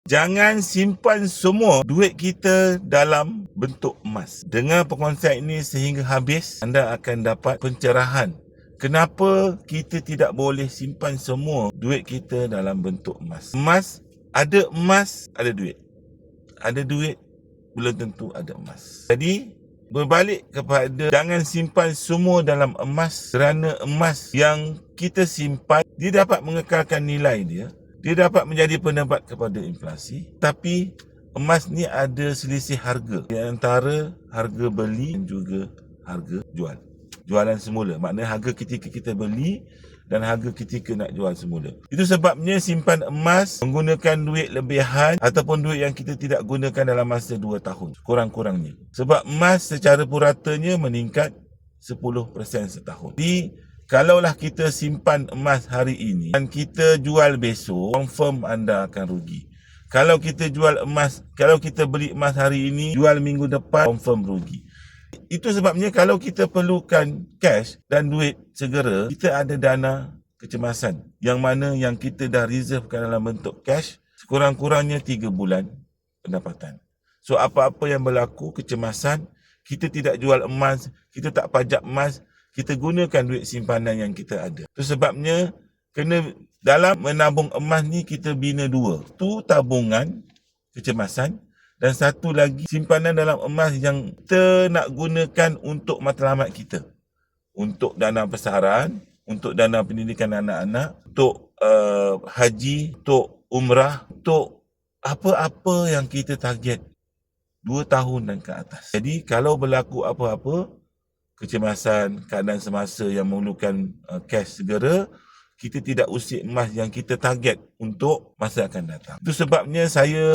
Jangan simpan semua duit kita dalam bentuk emas. Dengar konsep ini sehingga habis, anda akan dapat pencerahan kenapa kita tidak boleh simpan semua duit kita dalam bentuk emas. Emas, ada duit. Ada duit, belum tentu ada emas. Jadi, berbalik kepada jangan simpan semua dalam emas, kerana emas yang kita simpan, dia dapat mengekalkan nilai dia. Dia dapat menjadi penebat kepada inflasi, tapi emas ni ada selisih harga di antara harga beli dan juga harga jual. Jualan semula, maknanya harga ketika kita beli dan harga ketika nak jual semula. Itu sebabnya simpan emas menggunakan duit lebihan ataupun duit yang kita tidak gunakan dalam masa 2 tahun, kurang-kurangnya. Sebab emas secara puratanya meningkat 10% setahun. Jadi, kalaulah kita simpan emas hari ini dan kita jual besok, confirm anda akan rugi. Kalau kita beli emas hari ini, jual minggu depan, confirm rugi. Itu sebabnya kalau kita perlukan cash dan duit segera, kita ada dana kecemasan yang mana yang kita dah reservekan dalam bentuk cash, sekurang-kurangnya 3 bulan pendapatan. So apa-apa yang berlaku, kecemasan, kita tidak jual emas, kita tak pajak emas, kita gunakan duit simpanan yang kita ada. Itu sebabnya kena dalam menabung emas ni kita bina 2. Tu tabungan kecemasan dan satu lagi simpanan dalam emas yang kita nak gunakan untuk matlamat kita. Untuk dana besaran, untuk dana pendidikan anak-anak, untuk haji, untuk umrah, untuk apa-apa yang kita target 2 tahun dan ke atas. Jadi kalau berlaku apa-apa, kecemasan, keadaan semasa yang memerlukan cash segera, kita tidak usik emas yang kita target untuk masa akan datang. Itu sebabnya saya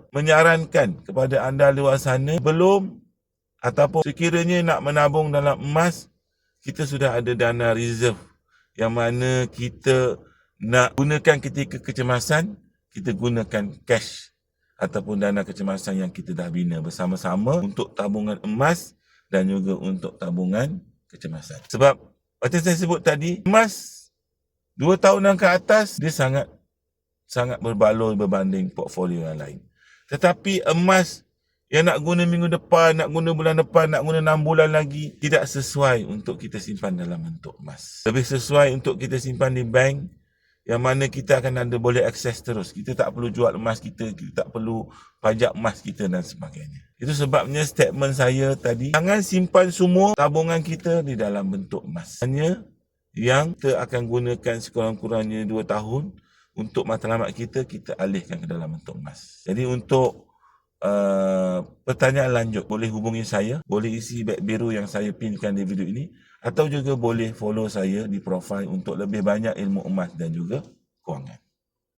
menyarankan kepada anda luar sana, belum ataupun sekiranya nak menabung dalam emas, kita sudah ada dana reserve yang mana kita nak gunakan ketika kecemasan, kita gunakan cash ataupun dana kecemasan yang kita dah bina bersama-sama untuk tabungan emas dan juga untuk tabungan kecemasan. Sebab macam saya sebut tadi, emas 2 tahun dan ke atas, dia sangat berbaloi berbanding portfolio yang lain. Tetapi emas yang nak guna minggu depan, nak guna bulan depan, nak guna 6 bulan lagi, tidak sesuai untuk kita simpan dalam bentuk emas. Lebih sesuai untuk kita simpan di bank, yang mana kita akan ada boleh akses terus. Kita tak perlu jual emas kita tak perlu pajak emas kita dan sebagainya. Itu sebabnya statement saya tadi, jangan simpan semua tabungan kita di dalam bentuk emas. Hanya yang kita akan gunakan sekurang-kurangnya 2 tahun untuk matlamat kita alihkan ke dalam bentuk emas. Jadi untuk pertanyaan lanjut, boleh hubungi saya, boleh isi beg biru yang saya pinkan di video ini, atau juga boleh follow saya di profil untuk lebih banyak ilmu emas dan juga kewangan.